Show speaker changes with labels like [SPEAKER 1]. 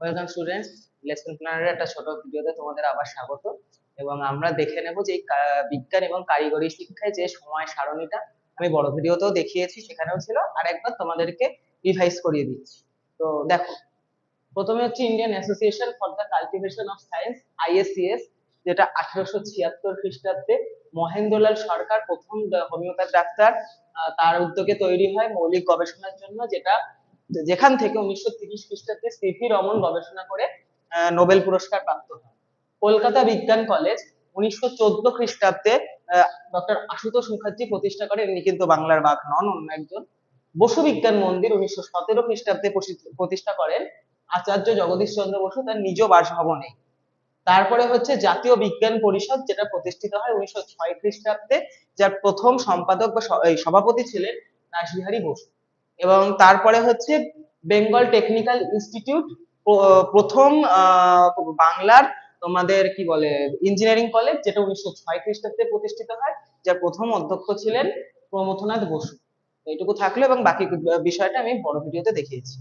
[SPEAKER 1] Welcome students, lesson প্ল্যানারের একটা ছোট ভিডিওতে তোমাদের আবার স্বাগত। এবং আমরা দেখে নেব যে এই বিজ্ঞান এবং কারিগরি শিক্ষায় যে সময় সারণীটা আমি বড় ভিডিওতেও দেখিয়েছি, সেখানেও ছিল, আর একবার তোমাদেরকে রিভাইজ করিয়ে দিচ্ছি। তো দেখো, প্রথমে হচ্ছে Indian association for the cultivation of science, ISCS, যেটা 1876 খ্রিস্টাব্দে মহেন্দ্রলাল সরকার প্রথম হোমিওপ্যাথ ডাক্তার, তার উদ্যোগে তৈরি হয় মৌলিক গবেষণার জন্য, যেটা যেখান থেকে 1930 খ্রিস্টাব্দে সিভি রমন গবেষণা করে নোবেল পুরস্কার প্রাপ্ত হয়। কলকাতা বিজ্ঞান কলেজ 1914 খ্রিস্টাব্দে ডক্টর আশুতোষ মুখার্জি প্রতিষ্ঠা করেন, ইনি কিন্তু বাংলার বাঘ নন, অন্য একজন। বসু বিজ্ঞান মন্দির 1917 খ্রিস্টাব্দে প্রতিষ্ঠা করেন আচার্য জগদীশ চন্দ্র বসু তার নিজ বাসভবনে। তারপরে হচ্ছে জাতীয় বিজ্ঞান পরিষদ, যেটা প্রতিষ্ঠিত হয় 1906 খ্রিস্টাব্দে, যার প্রথম সম্পাদক বা সভাপতি ছিলেন রাসবিহারী বসু। এবং তারপরে হচ্ছে বেঙ্গল টেকনিক্যাল ইনস্টিটিউট, প্রথম বাংলার তোমাদের কি বলে ইঞ্জিনিয়ারিং কলেজ, যেটা 1906 খ্রিস্টাব্দে প্রতিষ্ঠিত হয়, যার প্রথম অধ্যক্ষ ছিলেন প্রমথনাথ বসু। এইটুকু থাকলো, এবং বাকি বিষয়টা আমি বড় ভিডিওতে দেখিয়েছি।